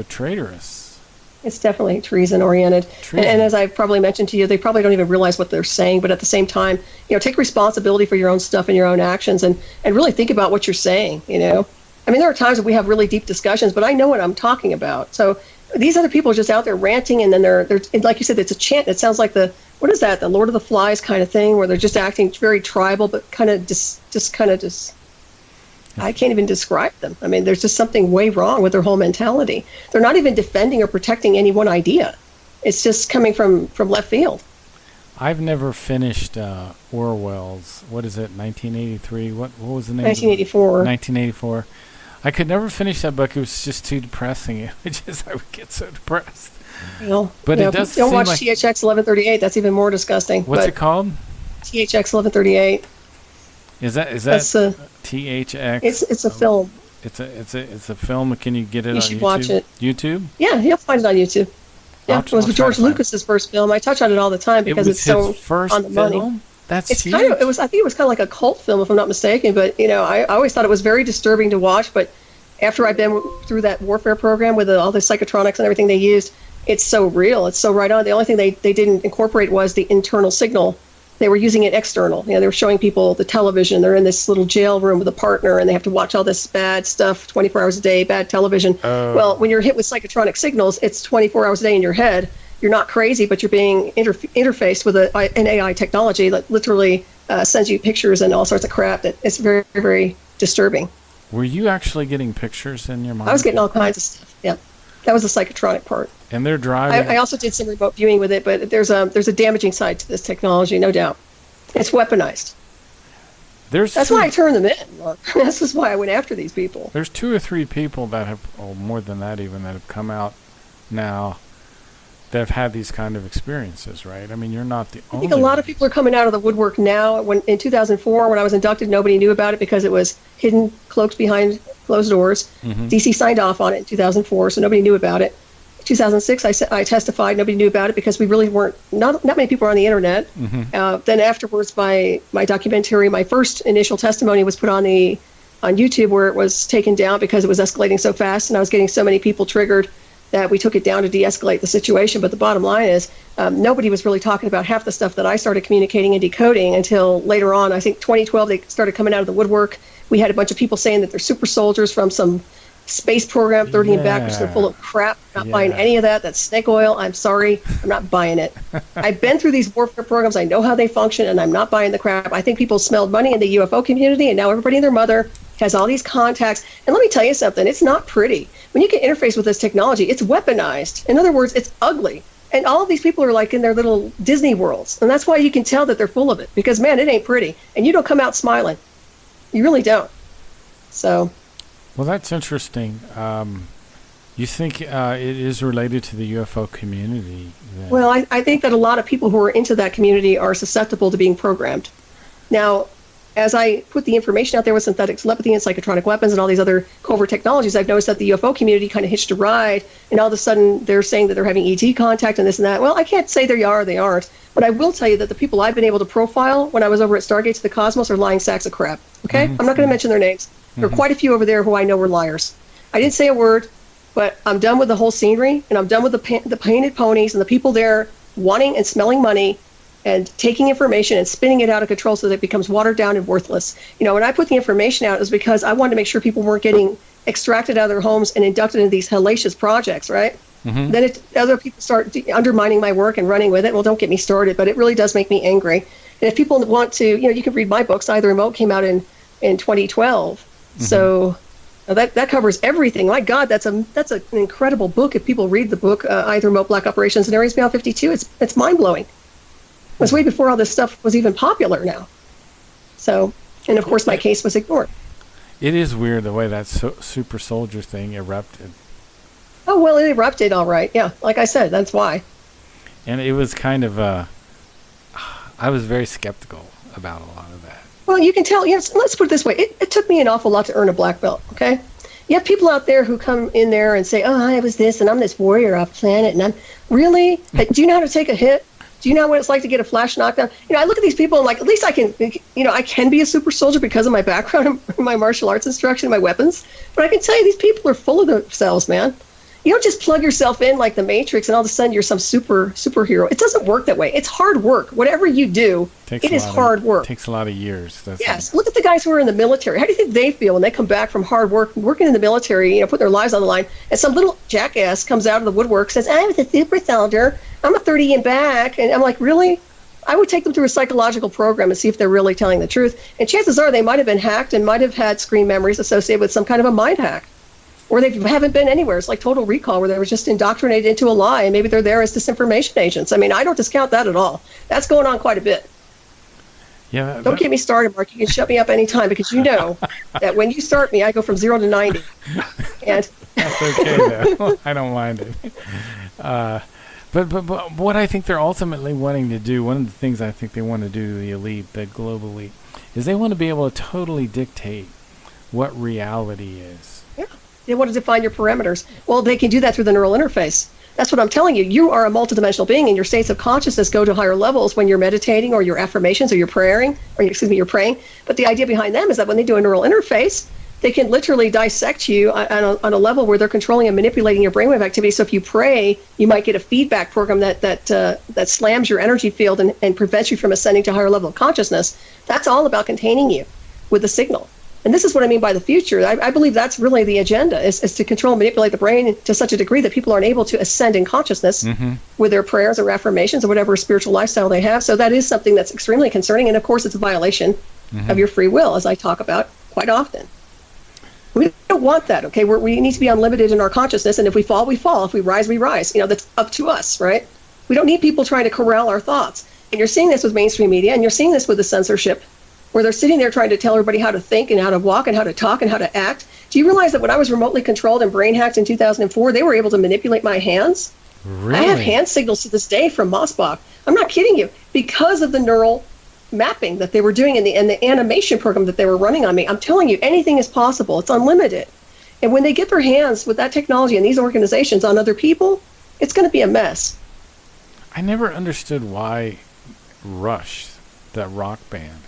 traitorous. It's definitely treason-oriented. And as I've probably mentioned to you, they probably don't even realize what they're saying, but at the same time, take responsibility for your own stuff and your own actions and really think about what you're saying, I mean, there are times that we have really deep discussions, but I know what I'm talking about. So these other people are just out there ranting, and then they're like you said, it's a chant. It sounds like the Lord of the Flies kind of thing, where they're just acting very tribal, but kind of just I can't even describe them. I mean, there's just something way wrong with their whole mentality. They're not even defending or protecting any one idea. It's just coming from left field. I've never finished Orwell's, what is it, 1983? What was the name? 1984. 1984. I could never finish that book. It was just too depressing. I would get so depressed. But it does. Don't watch THX 1138. That's even more disgusting. What's it called? THX 1138. Is that THX? It's a film. It's a film. Can you get it on YouTube? You should watch it. YouTube? Yeah, you'll find it on YouTube. Yeah, it was George Lucas's first film. I touch on it all the time because it's so on the money. That's huge. I think it was kind of like a cult film, if I'm not mistaken. But I always thought it was very disturbing to watch. But after I've been through that warfare program with all the psychotronics and everything they used, it's so real. It's so right on. The only thing they didn't incorporate was the internal signal. They were using it external. They were showing people the television. They're in this little jail room with a partner, and they have to watch all this bad stuff 24 hours a day, bad television. Well, when you're hit with psychotronic signals, it's 24 hours a day in your head. You're not crazy, but you're being interfaced with an AI technology that literally sends you pictures and all sorts of crap. It's very, very disturbing. Were you actually getting pictures in your mind? I was getting all kinds of stuff, yeah. That was the psychotronic part. And they're driving. I also did some remote viewing with it, but there's a damaging side to this technology, no doubt. It's weaponized. That's why I turned them in. This is why I went after these people. There's 2 or 3 people that have, or more than that even, that have come out now that have had these kind of experiences, right? I mean, you're not the only. I think a lot of people are coming out of the woodwork now. In 2004, when I was inducted, nobody knew about it because it was hidden, cloaked behind closed doors. Mm-hmm. DC signed off on it in 2004, so nobody knew about it. 2006, I testified. Nobody knew about it because we really weren't. Not many people were on the internet. Mm-hmm. Then afterwards, my documentary, my first initial testimony was put on YouTube, where it was taken down because it was escalating so fast, and I was getting so many people triggered that we took it down to de-escalate the situation. But the bottom line is, nobody was really talking about half the stuff that I started communicating and decoding until later on. I think 2012 they started coming out of the woodwork. We had a bunch of people saying that they're super soldiers from some space program 30 and back, which they're full of crap. Not buying any of that. That's snake oil. I'm sorry. I'm not buying it. I've been through these warfare programs. I know how they function, and I'm not buying the crap. I think people smelled money in the UFO community, and now everybody and their mother has all these contacts. And let me tell you something. It's not pretty. When you get interfaced with this technology, it's weaponized. In other words, it's ugly. And all of these people are like in their little Disney worlds. And that's why you can tell that they're full of it. Because, man, it ain't pretty. And you don't come out smiling. You really don't. So Well, that's interesting. You think it is related to the UFO community? Then? Well, I think that a lot of people who are into that community are susceptible to being programmed. Now, as I put the information out there with synthetic telepathy and psychotronic weapons and all these other covert technologies, I've noticed that the UFO community kind of hitched a ride, and all of a sudden they're saying that they're having ET contact and this and that. Well, I can't say they are or they aren't, but I will tell you that the people I've been able to profile when I was over at Stargates of the Cosmos are lying sacks of crap. Okay? I'm not going to mention their names. There are quite a few over there who I know were liars. I didn't say a word, but I'm done with the whole scenery, and I'm done with the painted ponies and the people there wanting and smelling money and taking information and spinning it out of control so that it becomes watered down and worthless. You know, when I put the information out, it was because I wanted to make sure people weren't getting extracted out of their homes and inducted into these hellacious projects, right? Then other people start undermining my work and running with it. Well, don't get me started, but it really does make me angry. And if people want to, you know, you can read my books. Either Remote came out in 2012. So that covers everything. My God, that's an incredible book. If people read the book, Either Remote, Black Operations, and Areas Beyond 52, it's mind-blowing. It was way before all this stuff was even popular now. So, and of course my case was ignored. It is weird the way that super soldier thing erupted. Oh, well, it erupted all right. Yeah, like I said, that's why. And it was kind of, I was very skeptical about a lot of that. Well, you can tell, yes, let's put it this way. It took me an awful lot to earn a black belt, okay? You have people out there who come in there and say, oh, I was this, and I'm this warrior off planet, and I'm, really? Do you know how to take a hit? Do you know what it's like to get a flash knockdown? You know, I look at these people and like, at least I can, you know, I can be a super soldier because of my background and my martial arts instruction, my weapons. But I can tell you, these people are full of themselves, man. You don't just plug yourself in like the Matrix and all of a sudden you're some superhero. It doesn't work that way. It's hard work. Whatever you do, it is hard work. It takes a lot of years. Yes. Look at the guys who are in the military. How do you think they feel when they come back from hard work, working in the military, you know, putting their lives on the line, and some little jackass comes out of the woodwork, says, I was a super soldier, I'm a 30 and back, and I'm like, really? I would take them through a psychological program and see if they're really telling the truth. And chances are they might have been hacked and might have had screen memories associated with some kind of a mind hack. Or they haven't been anywhere. It's like Total Recall, where they were just indoctrinated into a lie, and maybe they're there as disinformation agents. I mean, I don't discount that at all. That's going on quite a bit. Yeah. Don't get me started, Mark. You can shut me up anytime, because you know that when you start me, I go from 0 to 90. And that's okay, though. I don't mind it. But what I think they're ultimately wanting to do, one of the things I think they want to do to the elite, the global elite, is they want to be able to totally dictate what reality is. Yeah. They want to define your parameters. Well, they can do that through the neural interface. That's what I'm telling you. You are a multidimensional being, and your states of consciousness go to higher levels when you're meditating or your affirmations or you're praying, you're praying. But the idea behind them is that when they do a neural interface, they can literally dissect you on a level where they're controlling and manipulating your brainwave activity. So if you pray, you might get a feedback program that slams your energy field and prevents you from ascending to a higher level of consciousness. That's all about containing you with a signal. And this is what I mean by the future. I believe that's really the agenda, is to control and manipulate the brain to such a degree that people aren't able to ascend in consciousness with their prayers or affirmations or whatever spiritual lifestyle they have. So that is something that's extremely concerning. And of course, it's a violation of your free will, as I talk about quite often. We don't want that, okay? We need to be unlimited in our consciousness. And if we fall, we fall. If we rise, we rise. You know, that's up to us, right? We don't need people trying to corral our thoughts. And you're seeing this with mainstream media, and you're seeing this with the censorship, where they're sitting there trying to tell everybody how to think and how to walk and how to talk and how to act. Do you realize that when I was remotely controlled and brain hacked in 2004, they were able to manipulate my hands? Really? I have hand signals to this day from Mossbach. I'm not kidding you. Because of the neural mapping that they were doing and the animation program that they were running on me, I'm telling you, anything is possible. It's unlimited. And when they get their hands with that technology and these organizations on other people, it's going to be a mess. I never understood why Rush, that rock band,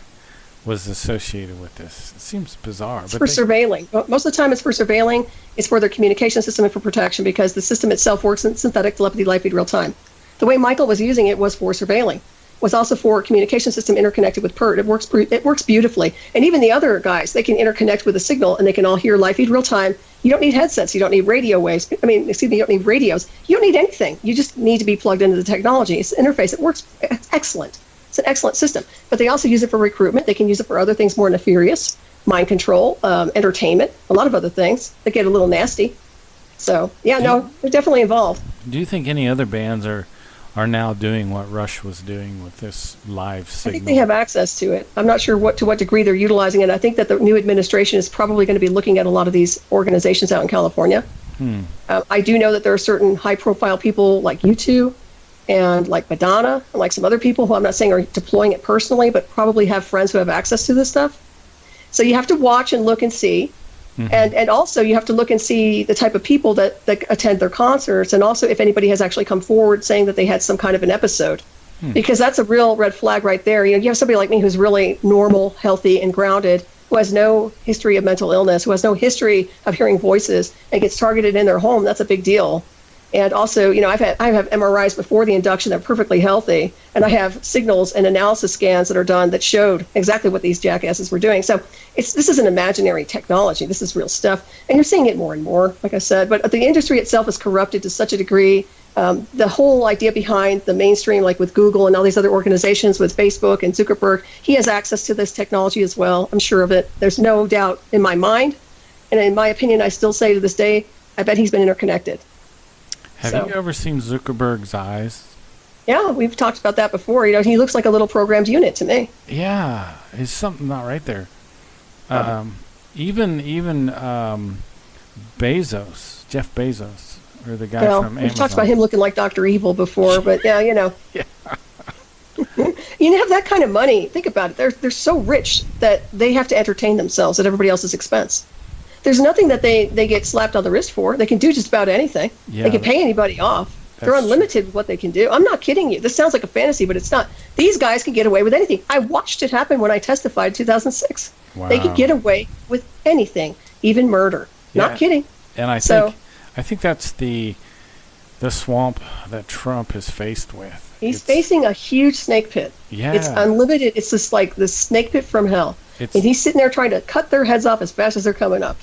was associated with this. It seems bizarre. It's for surveilling. Most of the time it's for surveilling. It's for their communication system and for protection, because the system itself works in synthetic telepathy, live feed, real time. The way Michael was using it was for surveilling. It was also for communication system interconnected with PERT. It works beautifully. And even the other guys, they can interconnect with a signal and they can all hear live feed real time. You don't need headsets. You don't need radio waves. You don't need radios. You don't need anything. You just need to be plugged into the technology. It's interface. It works. It's excellent. It's an excellent system. But they also use it for recruitment. They can use it for other things more nefarious, mind control, entertainment, a lot of other things that get a little nasty. So, yeah, they're definitely involved. Do you think any other bands are are now doing what Rush was doing with this live signal. I think they have access to it. I'm not sure to what degree they're utilizing it. I think that the new administration is probably going to be looking at a lot of these organizations out in California. I do know that there are certain high-profile people like you two and like Madonna and like some other people who I'm not saying are deploying it personally, but probably have friends who have access to this stuff. So you have to watch and look and see. And also you have to look and see the type of people that attend their concerts, and also if anybody has actually come forward saying that they had some kind of an episode. Because that's a real red flag right there. You have somebody like me who's really normal, healthy, and grounded, who has no history of mental illness, who has no history of hearing voices, and gets targeted in their home. That's a big deal. And also, I have MRIs before the induction that are perfectly healthy, and I have signals and analysis scans that are done that showed exactly what these jackasses were doing. So this isn't imaginary technology. This is real stuff, and you're seeing it more and more, like I said. But the industry itself is corrupted to such a degree. The whole idea behind the mainstream, like with Google and all these other organizations, with Facebook and Zuckerberg, he has access to this technology as well. I'm sure of it. There's no doubt in my mind. And in my opinion, I still say to this day, I bet he's been interconnected. Have you ever seen Zuckerberg's eyes? Yeah, we've talked about that before. He looks like a little programmed unit to me. Yeah, there's something not right there. Even Bezos, Jeff Bezos, or the guy from Amazon. We've talked about him looking like Dr. Evil before, but yeah. Yeah. You have that kind of money. Think about it. They're so rich that they have to entertain themselves at everybody else's expense. There's nothing that they get slapped on the wrist for. They can do just about anything. Yeah, they can pay anybody off. They're unlimited with what they can do. I'm not kidding you. This sounds like a fantasy, but it's not. These guys can get away with anything. I watched it happen when I testified in 2006. Wow. They could get away with anything, even murder. Yeah. Not kidding. And I think that's the swamp that Trump is faced with. He's facing a huge snake pit. Yeah. It's unlimited. It's just like the snake pit from hell. And he's sitting there trying to cut their heads off as fast as they're coming up.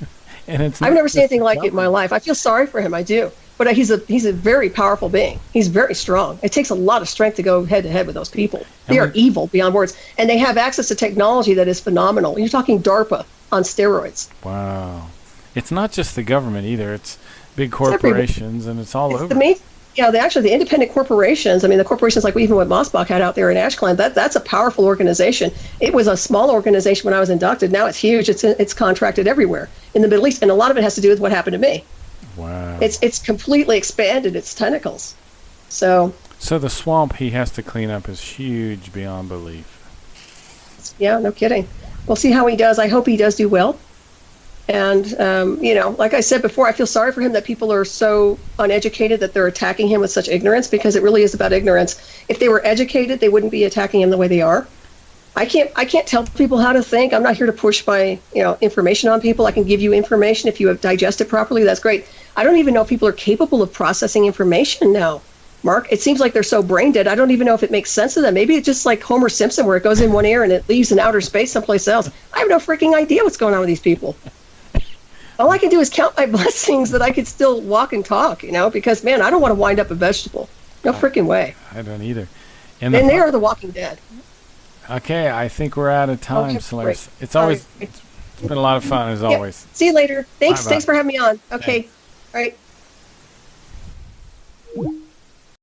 And I've never seen anything like it in my life. I feel sorry for him. I do. But he's a very powerful being. He's very strong. It takes a lot of strength to go head to head with those people. They are evil beyond words. And they have access to technology that is phenomenal. You're talking DARPA on steroids. Wow. It's not just the government either. It's big corporations, and it's all over. The independent corporations. I mean, the corporations like even what Mossbach had out there in Ashland, that's a powerful organization. It was a small organization when I was inducted. Now it's huge. It's contracted everywhere in the Middle East, and a lot of it has to do with what happened to me. Wow. It's completely expanded its tentacles. So the swamp he has to clean up is huge beyond belief. Yeah, no kidding. We'll see how he does. I hope he does do well. And, like I said before, I feel sorry for him that people are so uneducated that they're attacking him with such ignorance, because it really is about ignorance. If they were educated, they wouldn't be attacking him the way they are. I can't tell people how to think. I'm not here to push my, information on people. I can give you information. If you have digested properly, that's great. I don't even know if people are capable of processing information now, Mark. It seems like they're so brain dead. I don't even know if it makes sense to them. Maybe it's just like Homer Simpson, where it goes in one ear and it leaves in outer space someplace else. I have no freaking idea what's going on with these people. All I can do is count my blessings that I could still walk and talk, because, man, I don't want to wind up a vegetable. No freaking way. I don't either. And they are the walking dead. Okay, I think we're out of time, Solaris. It's been a lot of fun, as always. See you later. Thanks for having me on. Okay. All right.